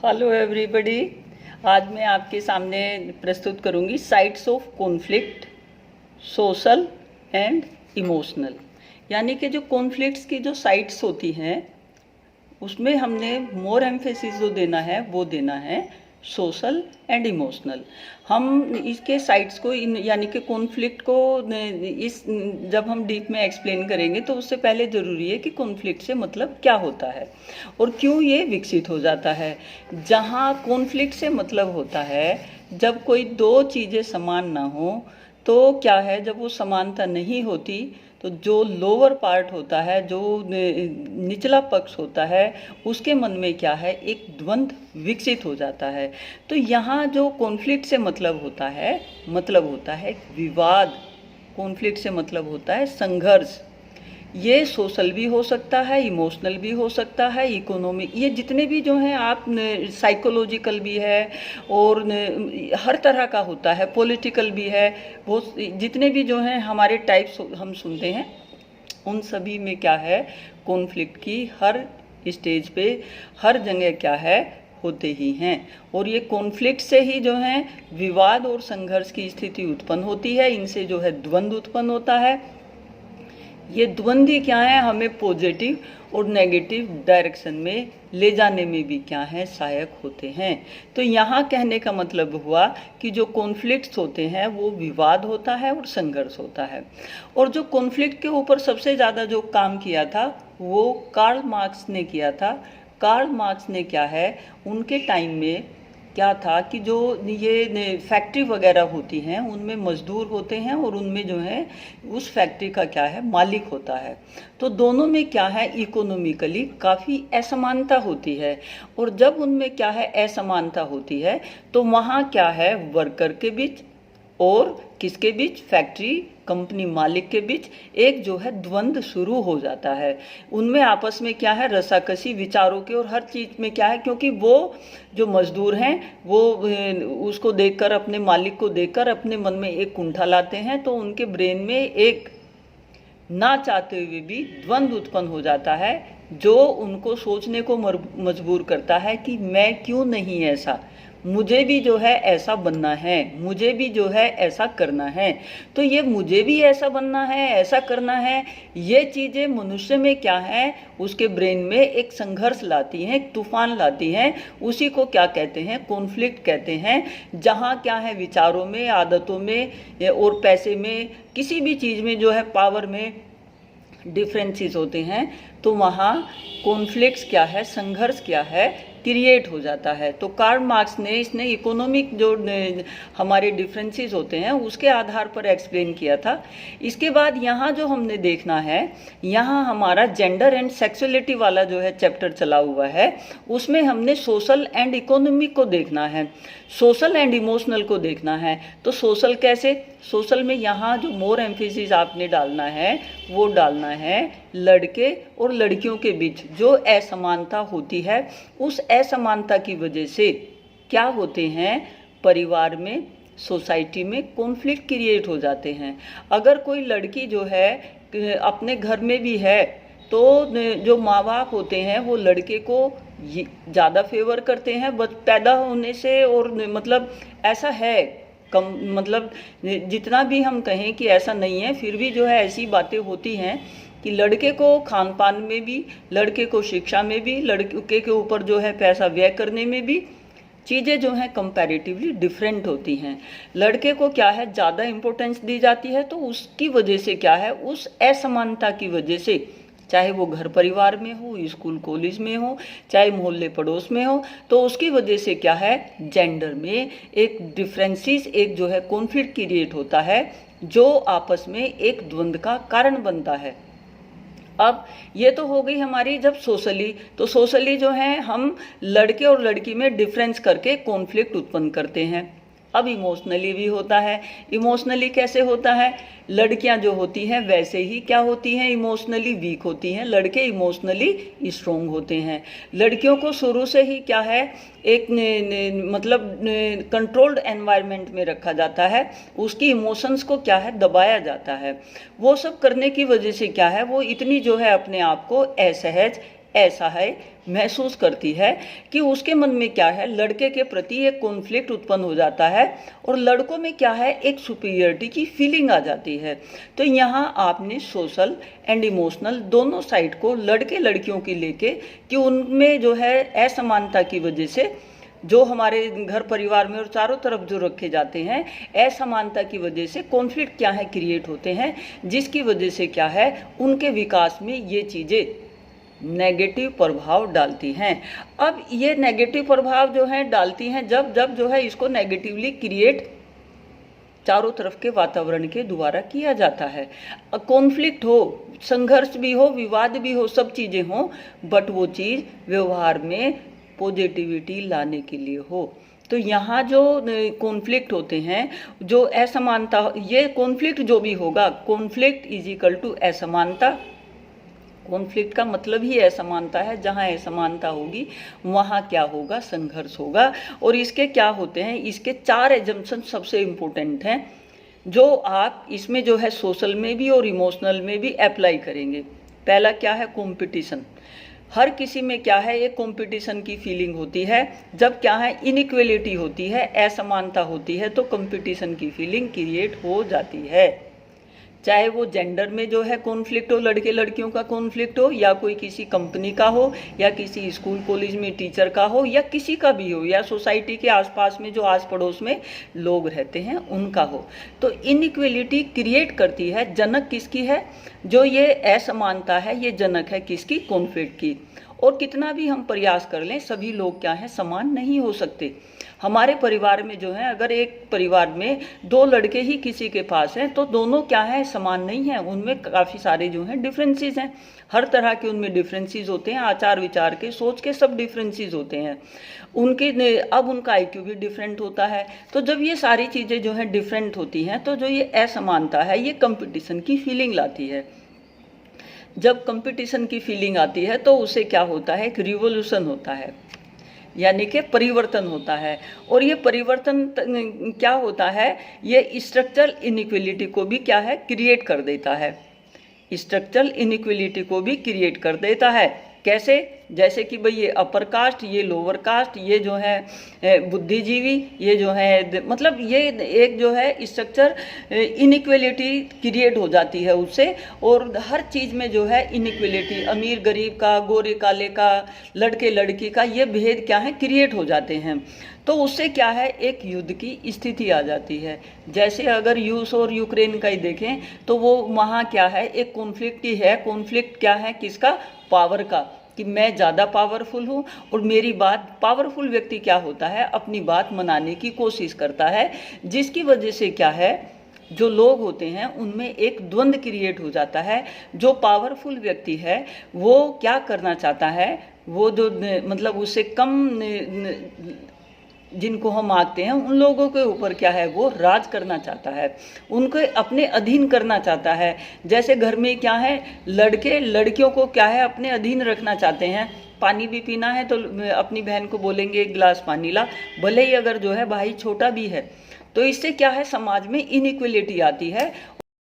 Hello everybody. आज मैं आपके सामने प्रस्तुत करूंगी sites of conflict, social and emotional. यानी कि जो कॉन्फ्लिक्ट्स की जो साइट्स होती हैं उसमें हमने मोर एम्फेसिस जो देना है वो देना है सोशल एंड इमोशनल। हम इसके साइट्स को यानी कि कॉन्फ्लिक्ट को इस जब हम डीप में एक्सप्लेन करेंगे तो उससे पहले ज़रूरी है कि कॉन्फ्लिक्ट से मतलब क्या होता है और क्यों ये विकसित हो जाता है। जहाँ कॉन्फ्लिक्ट से मतलब होता है जब कोई दो चीज़ें समान ना हो, तो क्या है, जब वो समानता नहीं होती तो जो लोअर पार्ट होता है, जो निचला पक्ष होता है, उसके मन में क्या है, एक द्वंद्व विकसित हो जाता है। तो यहाँ जो कॉन्फ्लिक्ट से मतलब होता है विवाद। कॉन्फ्लिक्ट से मतलब होता है संघर्ष। ये सोशल भी हो सकता है, इमोशनल भी हो सकता है, इकोनॉमिक, ये जितने भी जो हैं आप साइकोलॉजिकल भी है और हर तरह का होता है, पॉलिटिकल भी है। वो जितने भी जो हैं हमारे टाइप्स हम सुनते हैं उन सभी में क्या है, कॉन्फ्लिक्ट की हर स्टेज पे हर जगह क्या है होते ही हैं। और ये कॉन्फ्लिक्ट से ही जो है विवाद और संघर्ष की स्थिति उत्पन्न होती है। इनसे जो है द्वंद्व उत्पन्न होता है। ये द्वंद्व क्या है, हमें पॉजिटिव और नेगेटिव डायरेक्शन में ले जाने में भी क्या है सहायक होते हैं। तो यहाँ कहने का मतलब हुआ कि जो कॉन्फ्लिक्ट्स होते हैं वो विवाद होता है और संघर्ष होता है। और जो कॉन्फ्लिक्ट के ऊपर सबसे ज़्यादा जो काम किया था वो कार्ल मार्क्स ने किया था। कार्ल मार्क्स ने क्या है, उनके टाइम में क्या था कि जो ये फैक्ट्री वगैरह होती हैं उनमें मजदूर होते हैं और उनमें जो है उस फैक्ट्री का क्या है मालिक होता है। तो दोनों में क्या है इकोनॉमिकली काफ़ी असमानता होती है। और जब उनमें क्या है असमानता होती है तो वहाँ क्या है वर्कर के बीच और किसके बीच, फैक्ट्री कंपनी मालिक के बीच एक जो है द्वंद्व शुरू हो जाता है। उनमें आपस में क्या है रसाकसी विचारों के और हर चीज़ में क्या है, क्योंकि वो जो मजदूर हैं वो उसको देखकर, अपने मालिक को देखकर अपने मन में एक कुंठा लाते हैं। तो उनके ब्रेन में एक ना चाहते हुए भी द्वंद्व उत्पन्न हो जाता है जो उनको सोचने को मजबूर करता है कि मैं क्यों नहीं ऐसा, मुझे भी जो है ऐसा बनना है, मुझे भी जो है ऐसा करना है। तो ये मुझे भी ऐसा बनना है, ऐसा करना है, ये चीज़ें मनुष्य में क्या है, उसके ब्रेन में एक संघर्ष लाती हैं, एक तूफान लाती हैं। उसी को क्या कहते हैं, कॉन्फ्लिक्ट कहते हैं। जहाँ क्या है विचारों में, आदतों में और पैसे में, किसी भी चीज़ में जो है पावर में डिफरेंसेस होते हैं, तो वहाँ कॉन्फ्लिक्ट्स क्या है, संघर्ष क्या है, क्रिएट हो जाता है। तो कार्ल मार्क्स ने इसने इकोनॉमिक जो हमारे डिफरेंसेस होते हैं उसके आधार पर एक्सप्लेन किया था। इसके बाद यहाँ जो हमने देखना है, यहाँ हमारा जेंडर एंड सेक्सुअलिटी वाला जो है चैप्टर चला हुआ है, उसमें हमने सोशल एंड इकोनॉमिक को देखना है, सोशल एंड इमोशनल को देखना है। तो सोशल कैसे, सोशल में यहाँ जो मोर एम्फेसिस आपने डालना है वो डालना है लड़के और लड़कियों के बीच जो असमानता होती है, उस असमानता की वजह से क्या होते हैं, परिवार में, सोसाइटी में कॉन्फ्लिक्ट क्रिएट हो जाते हैं। अगर कोई लड़की जो है अपने घर में भी है तो जो माँ बाप होते हैं वो लड़के को ज़्यादा फेवर करते हैं पैदा होने से। और मतलब ऐसा है कम, मतलब जितना भी हम कहें कि ऐसा नहीं है, फिर भी जो है ऐसी बातें होती हैं कि लड़के को खान पान में भी, लड़के को शिक्षा में भी, लड़के के ऊपर जो है पैसा व्यय करने में भी चीज़ें जो हैं कंपैरेटिवली डिफरेंट होती हैं। लड़के को क्या है ज़्यादा इम्पोर्टेंस दी जाती है। तो उसकी वजह से क्या है, उस असमानता की वजह से, चाहे वो घर परिवार में हो, स्कूल कॉलेज में हो, चाहे मोहल्ले पड़ोस में हो, तो उसकी वजह से क्या है जेंडर में एक डिफरेंसेस, एक जो है कॉन्फ्लिक्ट क्रिएट होता है जो आपस में एक द्वंद्व का कारण बनता है। अब ये तो हो गई हमारी जब सोशली, तो सोशली जो है हम लड़के और लड़की में डिफरेंस करके कॉन्फ्लिक्ट उत्पन्न करते हैं। अब इमोशनली भी होता है। इमोशनली कैसे होता है, लड़कियां जो होती हैं वैसे ही क्या होती हैं, इमोशनली वीक होती हैं, लड़के इमोशनली स्ट्रोंग होते हैं। लड़कियों को शुरू से ही क्या है एक मतलब कंट्रोल्ड एनवायरनमेंट में रखा जाता है, उसकी इमोशंस को क्या है दबाया जाता है। वो सब करने की वजह से क्या है वो इतनी जो है अपने आप को असहज, ऐसा है, महसूस करती है कि उसके मन में क्या है, लड़के के प्रति एक कॉन्फ्लिक्ट उत्पन्न हो जाता है और लड़कों में क्या है, एक सुपीरियरिटी की फीलिंग आ जाती है। तो यहाँ आपने सोशल एंड इमोशनल दोनों साइड को लड़के लड़कियों की लेके कि उनमें जो है असमानता की वजह से जो हमारे घर परिवार में और चारों तरफ जो रखे जाते हैं, असमानता की वजह से कॉन्फ्लिक्ट क्या है क्रिएट होते हैं, जिसकी वजह से क्या है उनके विकास में ये चीज़ें नेगेटिव प्रभाव डालती हैं। अब ये नेगेटिव प्रभाव जो है डालती हैं जब जब जो है इसको नेगेटिवली क्रिएट चारों तरफ के वातावरण के द्वारा किया जाता है। कॉन्फ्लिक्ट हो, संघर्ष भी हो, विवाद भी हो, सब चीज़ें हो, बट वो चीज़ व्यवहार में पॉजिटिविटी लाने के लिए हो। तो यहाँ जो कॉन्फ्लिक्ट होते हैं, जो असमानता, ये कॉन्फ्लिक्ट जो भी होगा, कॉन्फ्लिक्ट इज इक्वल टू असमानता। कॉन्फ्लिक्ट का मतलब ही असमानता है, जहाँ असमानता होगी वहाँ क्या होगा, संघर्ष होगा। और इसके क्या होते हैं, इसके 4 एजम्पशन सबसे इम्पोर्टेंट हैं जो आप इसमें जो है सोशल में भी और इमोशनल में भी अप्लाई करेंगे। पहला क्या है, कंपटीशन। हर किसी में क्या है, एक कंपटीशन की फीलिंग होती है। जब क्या है, इनइक्वलिटी होती है, असमानता होती है, तो कंपटीशन की फीलिंग क्रिएट हो जाती है। चाहे वो जेंडर में जो है कॉन्फ्लिक्ट हो, लड़के लड़कियों का कॉन्फ्लिक्ट हो, या कोई किसी कंपनी का हो, या किसी स्कूल कॉलेज में टीचर का हो, या किसी का भी हो, या सोसाइटी के आसपास में जो आस पड़ोस में लोग रहते हैं उनका हो। तो इनइक्वलिटी क्रिएट करती है, जनक किसकी है, जो ये असमानता है, ये जनक है किसकी, कॉन्फ्लिक्ट की। और कितना भी हम प्रयास कर लें, सभी लोग क्या है, समान नहीं हो सकते। हमारे परिवार में जो है, अगर एक परिवार में 2 लड़के ही किसी के पास हैं, तो दोनों क्या है, समान नहीं हैं, उनमें काफ़ी सारे जो हैं डिफरेंसेस हैं। हर तरह के उनमें डिफरेंसेस होते हैं, आचार विचार के, सोच के, सब डिफरेंसेस होते हैं उनके। अब उनका आईक्यू भी डिफरेंट होता है। तो जब ये सारी चीज़ें जो हैं डिफरेंट होती हैं, तो जो ये असमानता है, ये कंपटीशन की फीलिंग लाती है। जब कंपटीशन की फीलिंग आती है तो उसे क्या होता है, एक रिवोल्यूशन होता है, यानी कि परिवर्तन होता है। और ये परिवर्तन क्या होता है, ये स्ट्रक्चरल इनइक्वलिटी को भी क्या है, क्रिएट कर देता है। स्ट्रक्चरल इनइक्वलिटी को भी क्रिएट कर देता है। कैसे, जैसे कि भाई ये अपर कास्ट, ये लोअर कास्ट, ये जो है बुद्धिजीवी, ये जो है, मतलब ये एक जो है स्ट्रक्चर इनइक्वलिटी क्रिएट हो जाती है उससे। और हर चीज़ में जो है इनइक्वलिटी, अमीर गरीब का, गोरे काले का, लड़के लड़की का, ये भेद क्या है, क्रिएट हो जाते हैं। तो उससे क्या है, एक युद्ध की स्थिति आ जाती है। जैसे अगर रूस और यूक्रेन का ही देखें तो वो वहाँ क्या है, एक कॉन्फ्लिक्ट ही है। कॉन्फ्लिक्ट क्या है, किसका, पावर का, कि मैं ज़्यादा पावरफुल हूँ और मेरी बात, पावरफुल व्यक्ति क्या होता है, अपनी बात मनाने की कोशिश करता है, जिसकी वजह से क्या है, जो लोग होते हैं उनमें एक द्वंद्व क्रिएट हो जाता है। जो पावरफुल व्यक्ति है वो क्या करना चाहता है, वो जो मतलब उससे कम जिनको हम आंकते हैं उन लोगों के ऊपर क्या है, वो राज करना चाहता है, उनको अपने अधीन करना चाहता है। जैसे घर में क्या है, लड़के लड़कियों को क्या है, अपने अधीन रखना चाहते हैं। पानी भी पीना है तो अपनी बहन को बोलेंगे 1 गिलास पानी ला, भले ही अगर जो है भाई छोटा भी है। तो इससे क्या है, समाज में इनइक्वलिटी आती है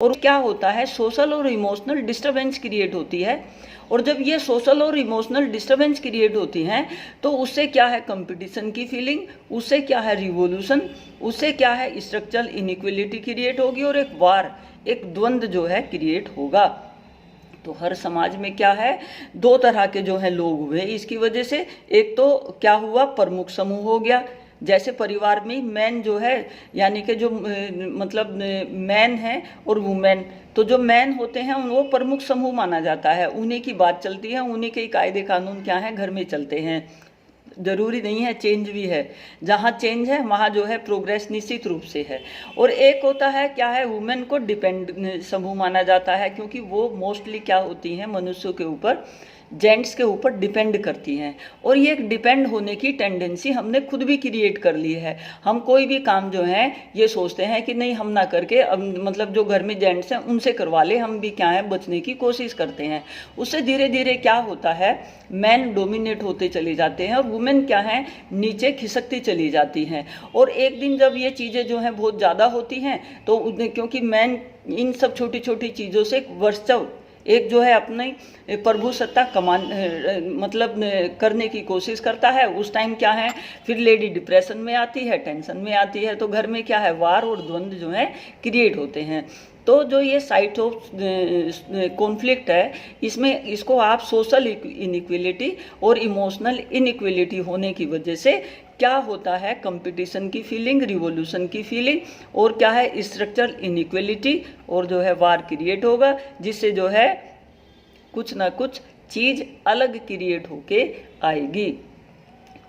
और क्या होता है, सोशल और इमोशनल डिस्टर्बेंस क्रिएट होती है। और जब ये सोशल और इमोशनल डिस्टर्बेंस क्रिएट होती हैं तो उससे क्या है, कंपटीशन की फीलिंग, उससे क्या है, रिवोल्यूशन, उससे क्या है, स्ट्रक्चरल इनइक्वलिटी क्रिएट होगी और एक वार, एक द्वंद्व जो है क्रिएट होगा। तो हर समाज में क्या है, 2 तरह के जो है लोग हुए इसकी वजह से। एक तो क्या हुआ, प्रमुख समूह हो गया। जैसे परिवार में मैन जो है, यानी कि जो मतलब मैन है और वुमेन, तो जो मैन होते हैं वो प्रमुख समूह माना जाता है, उन्हीं की बात चलती है, उन्हीं के कायदे कानून क्या हैं, घर में चलते हैं। ज़रूरी नहीं है, चेंज भी है, जहाँ चेंज है वहाँ जो है प्रोग्रेस निश्चित रूप से है। और एक होता है क्या है, वुमेन को डिपेंड समूह माना जाता है, क्योंकि वो मोस्टली क्या होती हैं, मनुष्यों के ऊपर, जेंट्स के ऊपर डिपेंड करती हैं। और ये एक डिपेंड होने की टेंडेंसी हमने खुद भी क्रिएट कर ली है। हम कोई भी काम जो है ये सोचते हैं कि नहीं हम ना करके, मतलब जो घर में जेंट्स हैं उनसे करवा ले, हम भी क्या है बचने की कोशिश करते हैं। उससे धीरे धीरे क्या होता है, मैन डोमिनेट होते चले जाते हैं और वुमेन क्या है, नीचे खिसकती चली जाती हैं। और एक दिन जब ये चीज़ें जो हैं बहुत ज़्यादा होती हैं तो क्योंकि मैन इन सब छोटी छोटी चीज़ों से वर्चस्व एक जो है अपनी प्रभुसत्ता मतलब करने की कोशिश करता है। उस टाइम क्या है, फिर लेडी डिप्रेशन में आती है, टेंशन में आती है, तो घर में क्या है, वार और द्वंद्व जो है क्रिएट होते हैं। तो जो ये साइट ऑफ कॉन्फ्लिक्ट है, इसमें इसको आप सोशल इनइक्वलिटी और इमोशनल इनइक्वलिटी होने की वजह से क्या होता है, कंपटीशन की फीलिंग, रिवॉल्यूशन की फीलिंग, और क्या है, स्ट्रक्चरल इनइक्वलिटी, और जो है वार क्रिएट होगा, जिससे जो है कुछ ना कुछ चीज़ अलग क्रिएट होके आएगी।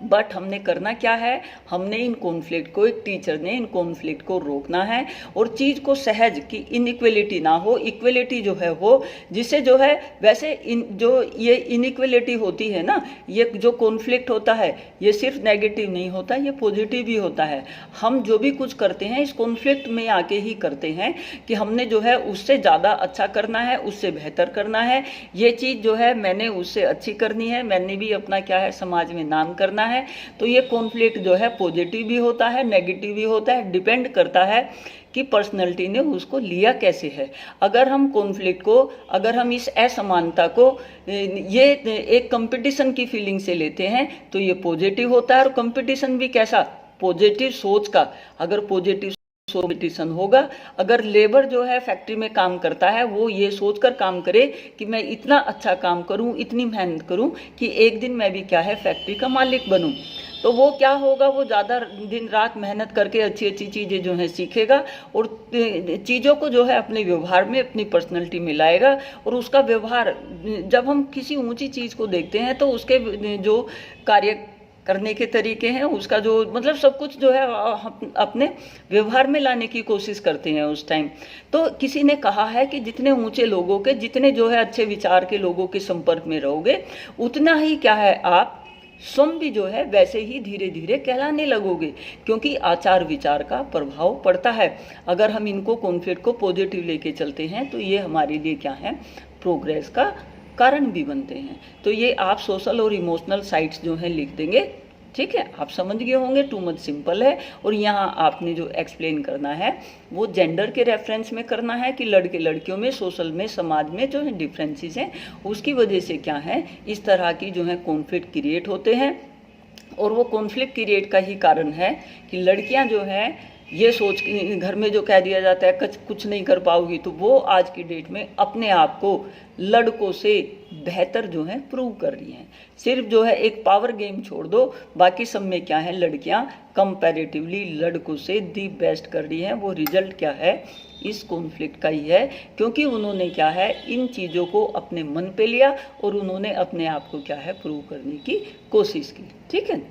बट हमने करना क्या है, हमने इन कॉन्फ्लिक्ट को, एक टीचर ने इन कॉन्फ्लिक्ट को रोकना है और चीज़ को सहज की इनइक्वलिटी ना हो, इक्वलिटी जो है हो, जिससे जो है वैसे जो ये इनइक्वलिटी होती है ना, ये जो कॉन्फ्लिक्ट होता है, ये सिर्फ नेगेटिव नहीं होता, ये पॉजिटिव भी होता है। हम जो भी कुछ करते हैं इस कॉन्फ्लिक्ट में आके ही करते हैं कि हमने जो है उससे ज़्यादा अच्छा करना है, उससे बेहतर करना है, ये चीज़ जो है मैंने उससे अच्छी करनी है, मैंने भी अपना क्या है, समाज में नाम करना है। तो ये कॉन्फ्लिक्ट जो है पॉजिटिव भी होता है, नेगेटिव भी होता है, डिपेंड करता है कि पर्सनैलिटी ने उसको लिया कैसे है। अगर हम कॉन्फ्लिक्ट को, अगर हम इस असमानता को ये एक कंपटीशन की फीलिंग से लेते हैं तो ये पॉजिटिव होता है। और कंपटीशन भी कैसा, पॉजिटिव सोच का। अगर पॉजिटिव कंपटीशन होगा, अगर लेबर जो है फैक्ट्री में काम करता है वो ये सोचकर काम करे कि मैं इतना अच्छा काम करूं, इतनी मेहनत करूं कि एक दिन मैं भी क्या है, फैक्ट्री का मालिक बनूं, तो वो क्या होगा, वो ज़्यादा दिन रात मेहनत करके अच्छी अच्छी चीज़ें जो है सीखेगा और चीज़ों को जो है अपने व्यवहार में, अपनी पर्सनैलिटी में लाएगा। और उसका व्यवहार, जब हम किसी ऊंची चीज़ को देखते हैं तो उसके जो कार्य करने के तरीके हैं, उसका जो मतलब सब कुछ जो है अपने व्यवहार में लाने की कोशिश करते हैं उस टाइम। तो किसी ने कहा है कि जितने ऊंचे लोगों के, जितने जो है अच्छे विचार के लोगों के संपर्क में रहोगे, उतना ही क्या है, आप स्वयं भी जो है वैसे ही धीरे धीरे कहलाने लगोगे, क्योंकि आचार विचार का प्रभाव पड़ता है। अगर हम इनको कॉन्फ्लिक्ट को पॉजिटिव लेके चलते हैं तो ये हमारे लिए क्या है, प्रोग्रेस का कारण भी बनते हैं। तो ये आप सोशल और इमोशनल साइट्स जो हैं लिख देंगे, ठीक है, आप समझ गए होंगे, टू मच सिंपल है। और यहाँ आपने जो एक्सप्लेन करना है वो जेंडर के रेफरेंस में करना है कि लड़के लड़कियों में, सोशल में, समाज में जो है डिफरेंसेस हैं, उसकी वजह से क्या है, इस तरह की जो है कॉन्फ्लिक्ट क्रिएट होते हैं। और वो कॉन्फ्लिक्ट क्रिएट का ही कारण है कि लड़कियाँ जो है ये सोच घर में जो कह दिया जाता है कुछ नहीं कर पाओगी, तो वो आज की डेट में अपने आप को लड़कों से बेहतर जो है प्रूव कर रही हैं। सिर्फ जो है एक पावर गेम छोड़ दो, बाकी सब में क्या है, लड़कियां कंपैरेटिवली लड़कों से दी बेस्ट कर रही हैं। वो रिजल्ट क्या है, इस कॉन्फ्लिक्ट का ही है, क्योंकि उन्होंने क्या है, इन चीज़ों को अपने मन पे लिया और उन्होंने अपने आप को क्या है, प्रूव करने की कोशिश की। ठीक है।